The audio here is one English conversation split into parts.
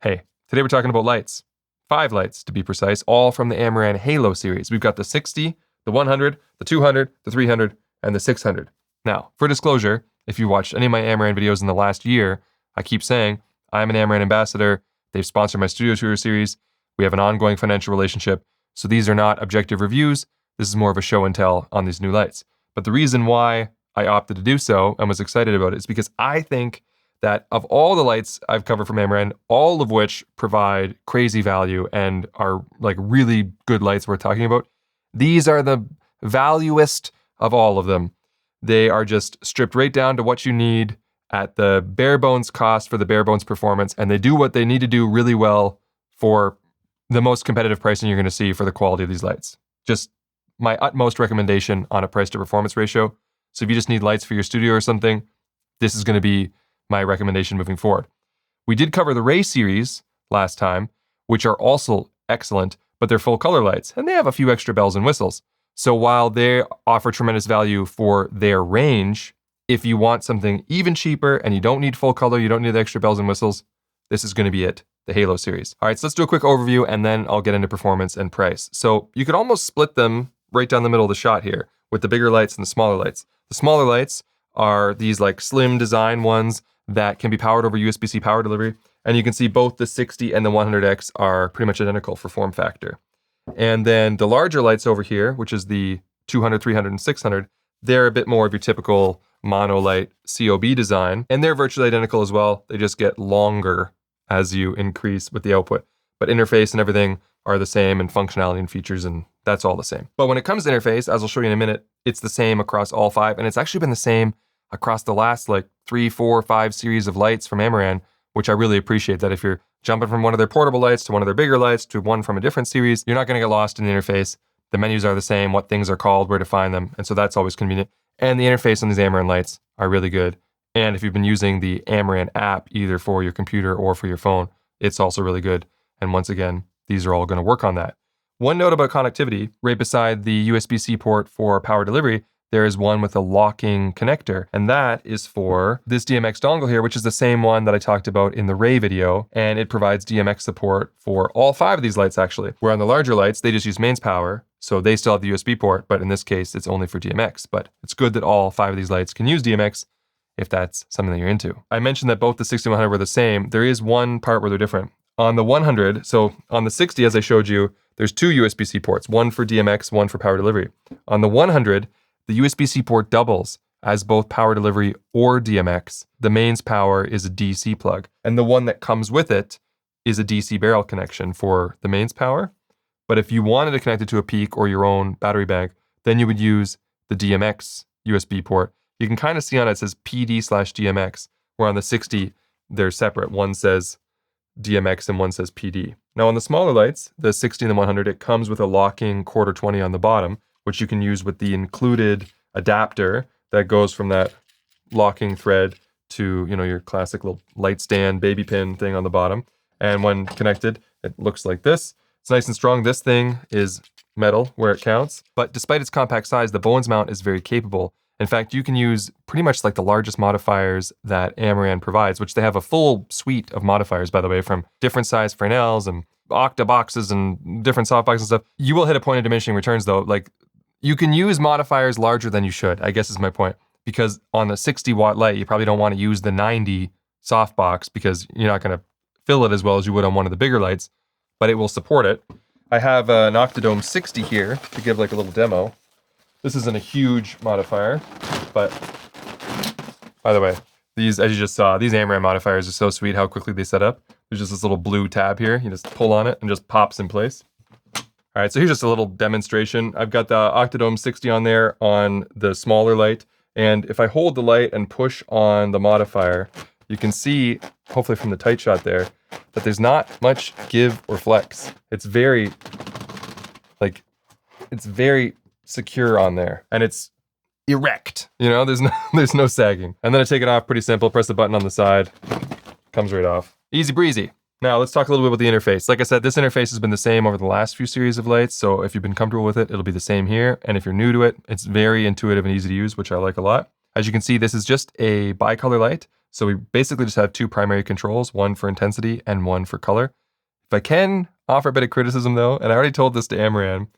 Hey, today we're talking about lights. 5 lights to be precise, all from the Amaran Halo series. We've got the 60, the 100, the 200, the 300, and the 600. Now, for disclosure, if you watched any of my Amaran videos in the last year, I keep saying I'm an Amaran ambassador. They've sponsored my studio tour series. We have an ongoing financial relationship. So these are not objective reviews. This is more of a show and tell on these new lights. But the reason why I opted to do so and was excited about it is because I think that of all the lights I've covered from Amaran, all of which provide crazy value and are like really good lights worth talking about, these are the valuest of all of them. They are just stripped right down to what you need at the bare bones cost for the bare bones performance, and they do what they need to do really well for the most competitive pricing you're going to see for the quality of these lights. Just my utmost recommendation on a price to performance ratio. So if you just need lights for your studio or something, this is going to be my recommendation moving forward. We did cover the Ray series last time, which are also excellent, but they're full color lights, and they have a few extra bells and whistles. So while they offer tremendous value for their range, if you want something even cheaper and you don't need full color, you don't need the extra bells and whistles, this is going to be it, the Halo series. All right, so let's do a quick overview, and then I'll get into performance and price. So you could almost split them right down the middle of the shot here with the bigger lights and the smaller lights. The smaller lights are these like slim design ones that can be powered over USB-C power delivery. And you can see both the 60 and the 100X are pretty much identical for form factor. And then the larger lights over here, which is the 200, 300, and 600, they're a bit more of your typical mono light COB design. And they're virtually identical as well. They just get longer as you increase with the output. But interface and everything are the same, and functionality and features, and that's all the same. But when it comes to interface, as I'll show you in a minute, it's the same across all 5. And it's actually been the same across the last like 3, 4, 5 series of lights from Amaran, which I really appreciate. That if you're jumping from one of their portable lights to one of their bigger lights to one from a different series, you're not going to get lost in the interface. The menus are the same, what things are called, where to find them, and so that's always convenient. And the interface on these Amaran lights are really good. And if you've been using the Amaran app, either for your computer or for your phone, it's also really good. And once again, these are all going to work on that. One note about connectivity, right beside the USB-C port for power delivery, there is one with a locking connector, and that is for this DMX dongle here, which is the same one that I talked about in the Ray video, and it provides DMX support for all 5 of these lights actually. Where on the larger lights, they just use mains power, so they still have the USB port, but in this case, it's only for DMX. But it's good that all 5 of these lights can use DMX if that's something that you're into. I mentioned that both the 60 and 100 were the same. There is one part where they're different. On the 100, so on the 60, as I showed you, there's 2 USB-C ports, one for DMX, one for power delivery. On the 100, the USB-C port doubles as both power delivery or DMX. The mains power is a DC plug, and the one that comes with it is a DC barrel connection for the mains power. But if you wanted to connect it to a peak or your own battery bank, then you would use the DMX USB port. You can kind of see on it, it says PD/DMX, where on the 60, they're separate. One says DMX and one says PD. Now on the smaller lights, the 60 and the 100, it comes with a locking quarter 20 on the bottom, which you can use with the included adapter that goes from that locking thread to, you know, your classic little light stand baby pin thing on the bottom. And when connected, it looks like this. It's nice and strong. This thing is metal where it counts, but despite its compact size, the Bones mount is very capable. In fact, you can use pretty much like the largest modifiers that Amaran provides, which they have a full suite of modifiers, by the way, from different size Fresnels and octa boxes and different softboxes and stuff. You will hit a point of diminishing returns though. Like, you can use modifiers larger than you should, I guess is my point. Because on the 60 watt light, you probably don't want to use the 90 softbox because you're not going to fill it as well as you would on one of the bigger lights, but it will support it. I have an Octadome 60 here to give like a little demo. This isn't a huge modifier, but by the way, these, as you just saw, these Amaran modifiers are so sweet how quickly they set up. There's just this little blue tab here. You just pull on it and just pops in place. All right, so here's just a little demonstration. I've got the Octadome 60 on there on the smaller light. And if I hold the light and push on the modifier, you can see, hopefully from the tight shot there, that there's not much give or flex. It's very, like, it's very secure on there. And it's erect, you know, there's no sagging. And then I take it off, pretty simple, press the button on the side, comes right off. Easy breezy. Now let's talk a little bit about the interface. Like I said, this interface has been the same over the last few series of lights, so if you've been comfortable with it, it'll be the same here. And if you're new to it, it's very intuitive and easy to use, which I like a lot. As you can see, this is just a bicolor light. So we basically just have two primary controls, one for intensity and one for color. If I can offer a bit of criticism though, and I already told this to Amaran,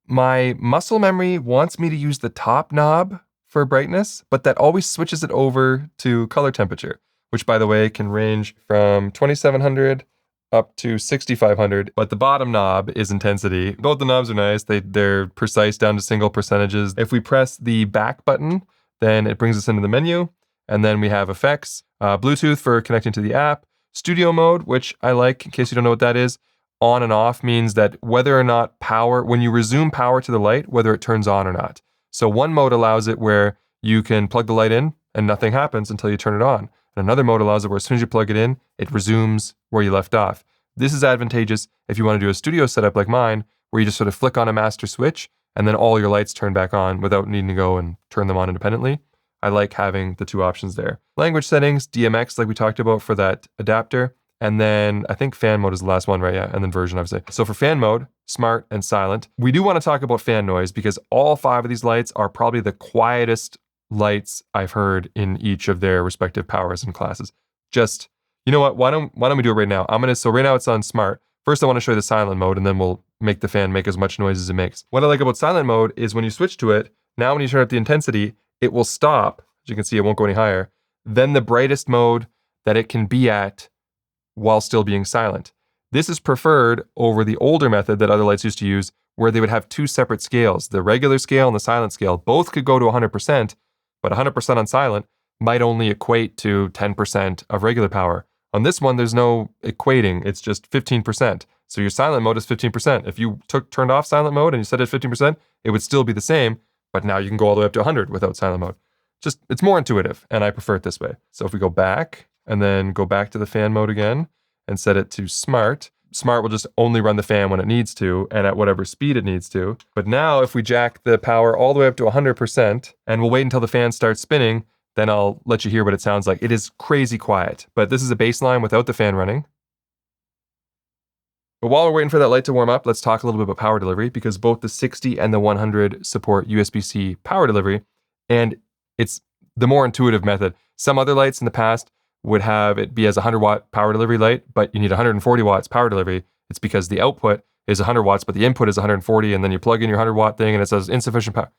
my muscle memory wants me to use the top knob for brightness, but that always switches it over to color temperature, which by the way can range from 2700 up to 6500, but the bottom knob is intensity. Both the knobs are nice. They're precise down to single percentages. If we press the back button, then it brings us into the menu, and then we have effects, Bluetooth for connecting to the app, studio mode, which I like in case you don't know what that is. On and off means that whether or not power, when you resume power to the light, whether it turns on or not. So one mode allows it where you can plug the light in and nothing happens until you turn it on. And another mode allows it where as soon as you plug it in, it resumes where you left off. This is advantageous if you want to do a studio setup like mine, where you just sort of flick on a master switch and then all your lights turn back on without needing to go and turn them on independently. I like having the two options there. Language settings, DMX, like we talked about for that adapter. And then I think fan mode is the last one, right? Yeah, and then version, obviously. So for fan mode, smart and silent. We do want to talk about fan noise because all 5 of these lights are probably the quietest lights I've heard in each of their respective powers and classes. Just, you know what? Why don't we do it right now? So right now it's on smart. First, I want to show you the silent mode, and then we'll make the fan make as much noise as it makes. What I like about silent mode is when you switch to it, now when you turn up the intensity, it will stop. As you can see, it won't go any higher. Then the brightest mode that it can be at while still being silent. This is preferred over the older method that other lights used to use, where they would have 2 separate scales, the regular scale and the silent scale. Both could go to 100%, but 100% on silent might only equate to 10% of regular power. On this one, there's no equating, it's just 15%. So your silent mode is 15%. If you turned off silent mode and you set it at 15%, it would still be the same, but now you can go all the way up to 100 without silent mode. It's more intuitive, and I prefer it this way. So if we go back, and then go back to the fan mode again and set it to smart. Smart will just only run the fan when it needs to and at whatever speed it needs to. But now if we jack the power all the way up to 100% and we'll wait until the fan starts spinning, then I'll let you hear what it sounds like. It is crazy quiet, but this is a baseline without the fan running. But while we're waiting for that light to warm up, let's talk a little bit about power delivery because both the 60 and the 100 support USB-C power delivery, and it's the more intuitive method. Some other lights in the past would have it be as a 100-watt power delivery light, but you need 140 watts power delivery. It's because the output is 100 watts, but the input is 140, and then you plug in your 100-watt thing, and it says insufficient power.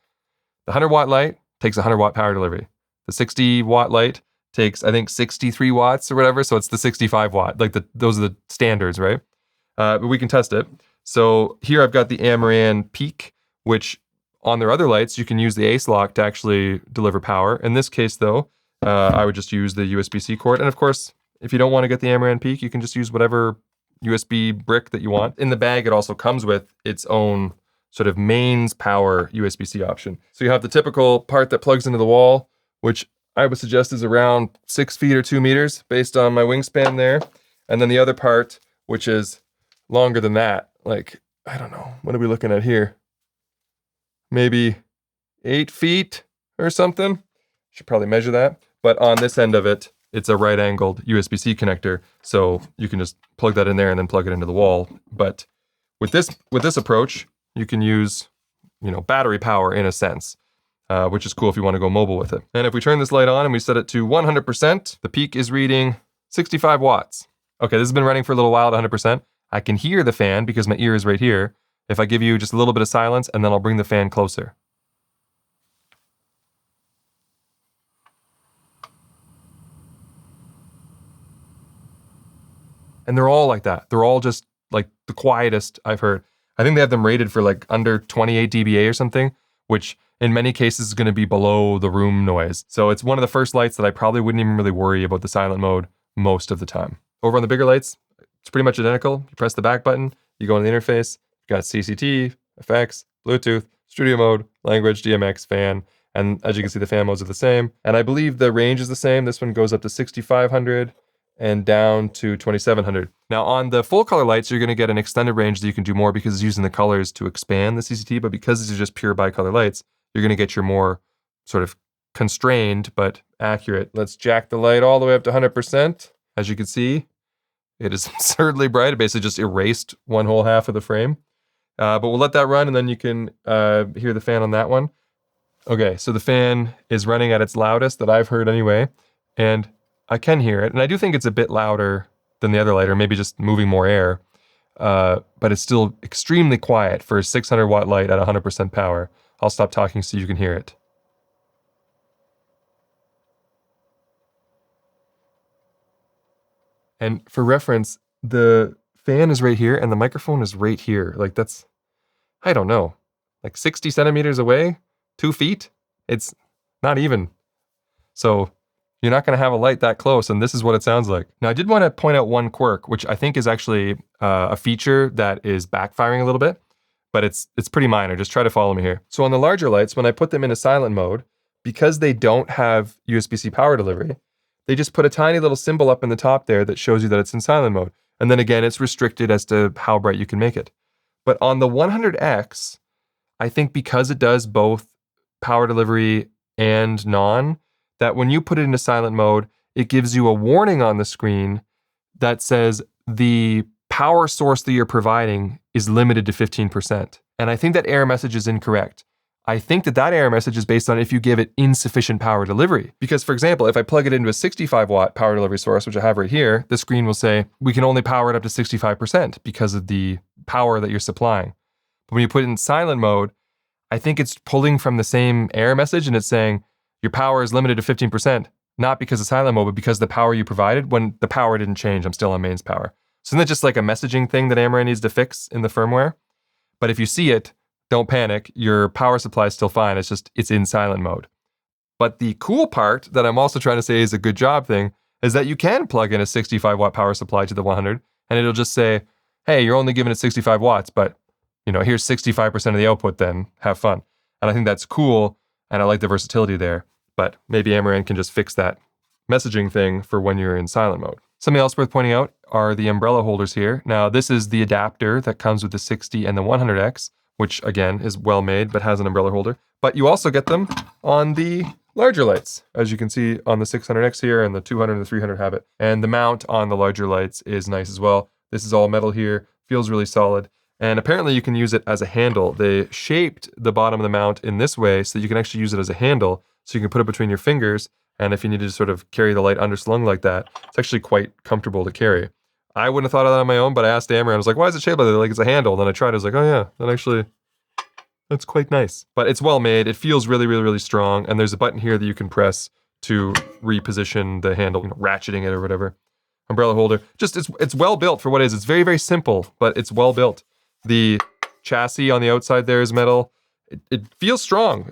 The 100-watt light takes 100-watt power delivery. The 60-watt light takes, I think, 63 watts or whatever, so it's the 65-watt. Those are the standards, right? But we can test it. So here I've got the Amaran Peak, which on their other lights, you can use the Ace lock to actually deliver power. In this case, though, I would just use the USB-C cord. And of course, if you don't want to get the Amaran Peak, you can just use whatever USB brick that you want. In the bag, it also comes with its own sort of mains power USB-C option. So you have the typical part that plugs into the wall, which I would suggest is around 6 feet or 2 meters based on my wingspan there. And then the other part, which is longer than that, like, I don't know, what are we looking at here? Maybe 8 feet or something. Should probably measure that. But on this end of it, it's a right-angled USB-C connector, so you can just plug that in there and then plug it into the wall. But with this approach, you can use, battery power in a sense, which is cool if you want to go mobile with it. And if we turn this light on and we set it to 100%, the peak is reading 65 watts. Okay, this has been running for a little while at 100%. I can hear the fan because my ear is right here. If I give you just a little bit of silence, and then I'll bring the fan closer. And they're all like that. They're all just like the quietest I've heard. I think they have them rated for like under 28 dBA or something, which in many cases is going to be below the room noise. So it's one of the first lights that I probably wouldn't even really worry about the silent mode most of the time. Over on the bigger lights, it's pretty much identical. You press the back button, you go in the interface, you've got CCT, effects, Bluetooth, studio mode, language, DMX, fan, and as you can see, the fan modes are the same. And I believe the range is the same. This one goes up to 6,500 and down to 2,700. Now on the full color lights, you're going to get an extended range that you can do more because it's using the colors to expand the CCT, but because these are just pure bicolor lights, you're going to get your more sort of constrained but accurate. Let's jack the light all the way up to 100%. As you can see, it is absurdly bright. It basically just erased one whole half of the frame. But we'll let that run, and then you can hear the fan on that one. Okay, so the fan is running at its loudest that I've heard anyway. And I can hear it. And I do think it's a bit louder than the other light, or maybe just moving more air. But it's still extremely quiet for a 600 watt light at 100% power. I'll stop talking so you can hear it. And for reference, the fan is right here and the microphone is right here. Like that's, I don't know, like 60 centimeters away, 2 feet. It's not even. So you're not going to have a light that close, and this is what it sounds like. Now, I did want to point out one quirk, which I think is actually a feature that is backfiring a little bit, but it's pretty minor. Just try to follow me here. So on the larger lights, when I put them into silent mode, because they don't have USB-C power delivery, they just put a tiny little symbol up in the top there that shows you that it's in silent mode. And then again, it's restricted as to how bright you can make it. But on the 100X, I think because it does both power delivery and non, that when you put it into silent mode, it gives you a warning on the screen that says the power source that you're providing is limited to 15%. And I think that error message is incorrect. I think that error message is based on if you give it insufficient power delivery. Because for example, if I plug it into a 65 watt power delivery source, which I have right here, the screen will say, we can only power it up to 65% because of the power that you're supplying. But when you put it in silent mode, I think it's pulling from the same error message and it's saying, your power is limited to 15%, not because of silent mode, but because the power you provided, when the power didn't change, I'm still on mains power. So isn't that just like a messaging thing that Amaran needs to fix in the firmware? But if you see it, don't panic, your power supply is still fine, it's in silent mode. But the cool part that I'm also trying to say is a good job thing, is that you can plug in a 65 watt power supply to the 100, and it'll just say, hey, you're only giving it 65 watts, but here's 65% of the output then, have fun. And I think that's cool. And I like the versatility there, but maybe Amaran can just fix that messaging thing for when you're in silent mode. Something else worth pointing out are the umbrella holders here. Now, this is the adapter that comes with the 60 and the 100X, which again is well made, but has an umbrella holder. But you also get them on the larger lights, as you can see on the 600X here, and the 200 and the 300 have it. And the mount on the larger lights is nice as well. This is all metal here, feels really solid. And apparently you can use it as a handle. They shaped the bottom of the mount in this way so that you can actually use it as a handle. So you can put it between your fingers, and if you need to sort of carry the light underslung like that, it's actually quite comfortable to carry. I wouldn't have thought of that on my own, but I asked Amaran, I was like, why is it shaped like that? Like it's a handle. And then I tried it, I was like, oh yeah, that's quite nice. But it's well made, it feels really, really, really strong, and there's a button here that you can press to reposition the handle, ratcheting it or whatever. Umbrella holder, it's well built for what it is. It's very, very simple, but it's well built. The chassis on the outside there is metal. It feels strong.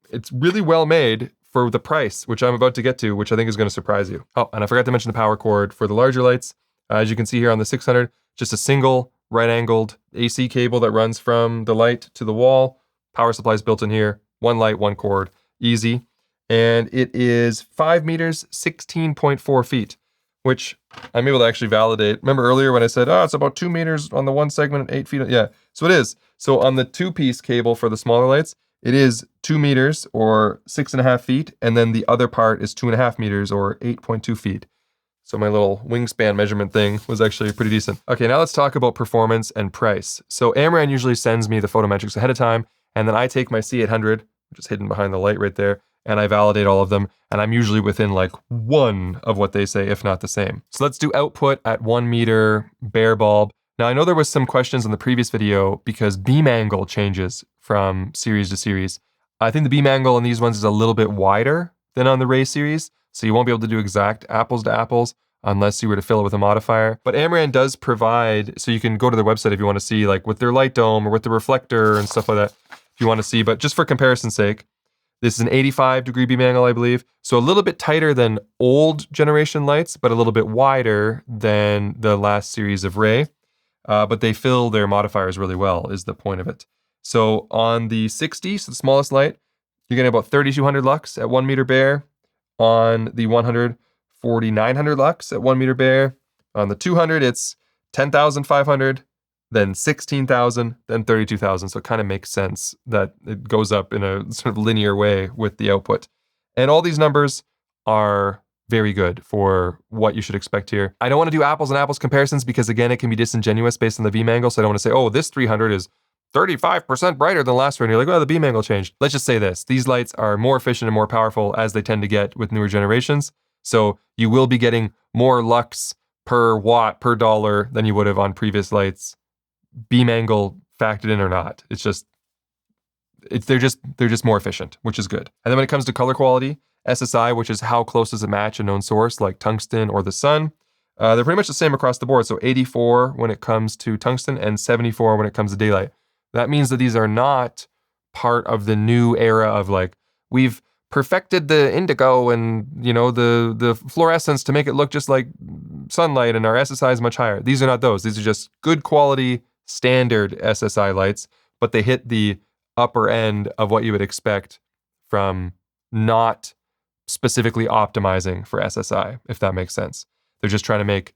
It's really well made for the price, which I'm about to get to, which I think is going to surprise you. Oh, and I forgot to mention the power cord for the larger lights. As you can see here on the 600, just a single right-angled AC cable that runs from the light to the wall. Power supply is built in here. One light, one cord, easy. And it is 5 meters, 16.4 feet. Which I'm able to actually validate. Remember earlier when I said, it's about 2 meters on the one segment and 8 feet? Yeah, so it is. So on the 2-piece cable for the smaller lights, it is 2 meters or 6.5 feet. And then the other part is 2.5 meters or 8.2 feet. So my little wingspan measurement thing was actually pretty decent. Okay, now let's talk about performance and price. So Amaran usually sends me the photometrics ahead of time, and then I take my C800, which is hidden behind the light right there, and I validate all of them, and I'm usually within like one of what they say, if not the same. So let's do output at 1 meter bare bulb. Now I know there was some questions in the previous video because beam angle changes from series to series. I think the beam angle on these ones is a little bit wider than on the Ray series, so you won't be able to do exact apples to apples unless you were to fill it with a modifier. But Amaran does provide, so you can go to their website if you want to see, like with their light dome or with the reflector and stuff like that, if you want to see. But just for comparison's sake, this is an 85-degree beam angle, I believe. So a little bit tighter than old generation lights, but a little bit wider than the last series of Ray. But they fill their modifiers really well, is the point of it. So on the 60, so the smallest light, you're getting about 3,200 lux at 1 meter bare. On the 100, 4,900 lux at 1 meter bare. On the 200, it's 10,500, then 16,000, then 32,000. So it kind of makes sense that it goes up in a sort of linear way with the output. And all these numbers are very good for what you should expect here. I don't want to do apples and apples comparisons because again, it can be disingenuous based on the beam angle. So I don't want to say, oh, this 300 is 35% brighter than the last one. You're like, oh, the beam angle changed. Let's just say this. These lights are more efficient and more powerful as they tend to get with newer generations. So you will be getting more lux per watt per dollar than you would have on previous lights, beam angle factored in or not. They're just more efficient, which is good. And then when it comes to color quality, SSI, which is how close does it match a known source like tungsten or the sun, they're pretty much the same across the board. So 84 when it comes to tungsten and 74 when it comes to daylight. That means that these are not part of the new era of like, we've perfected the indigo and, you know, the fluorescence to make it look just like sunlight, and our SSI is much higher. These are not those. These are just good quality standard SSI lights, but they hit the upper end of what you would expect from not specifically optimizing for SSI, if that makes sense. They're just trying to make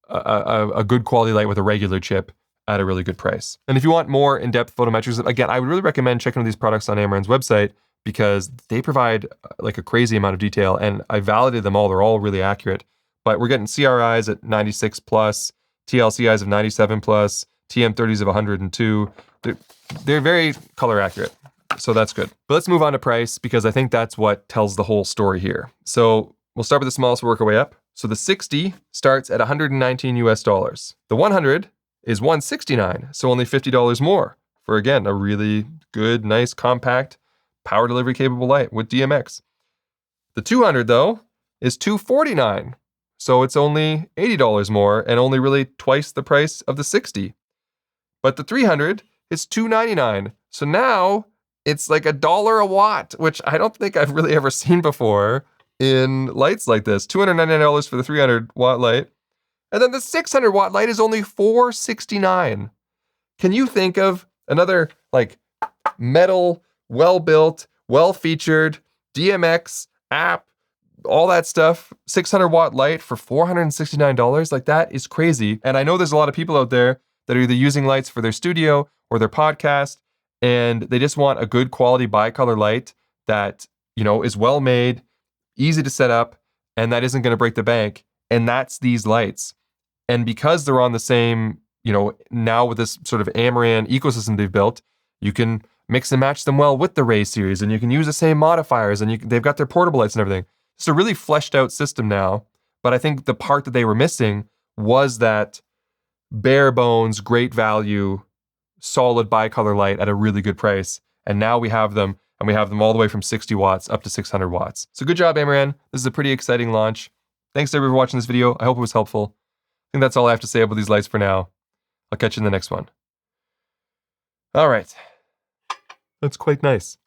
a good quality light with a regular chip at a really good price. And if you want more in-depth photometrics, again, I would really recommend checking out these products on Amaran's website because they provide like a crazy amount of detail, and I validated them all. They're all really accurate. But we're getting CRIs at 96 plus, TLCIs of 97 plus, TM30s of 102. They're very color accurate, so that's good. But let's move on to price because I think that's what tells the whole story here. So we'll start with the smallest, work our way up. So the 60 starts at 119 US dollars. The 100 is 169, so only $50 more for, again, a really good, nice, compact, power delivery capable light with DMX. The 200 though is 249, so it's only $80 more and only really twice the price of the 60. But the 300 is $299, so now it's like $1 a watt, which I don't think I've really ever seen before in lights like this. $299 for the 300 watt light. And then the 600 watt light is only $469. Can you think of another like metal, well-built, well-featured DMX app, all that stuff, 600 watt light for $469? Like, that is crazy. And I know there's a lot of people out there that are either using lights for their studio or their podcast, and they just want a good quality bicolor light that, you know, is well made, easy to set up, and that isn't going to break the bank. And that's these lights. And because they're on the same, you know, now with this sort of Amaran ecosystem they've built, you can mix and match them well with the Ray series, and you can use the same modifiers, and they've got their portable lights and everything. It's a really fleshed out system now. But I think the part that they were missing was that bare bones, great value, solid bicolor light at a really good price. And now we have them, and we have them all the way from 60 watts up to 600 watts. So good job, Amaran. This is a pretty exciting launch. Thanks to everyone for watching this video. I hope it was helpful. I think that's all I have to say about these lights for now. I'll catch you in the next one. All right. That's quite nice.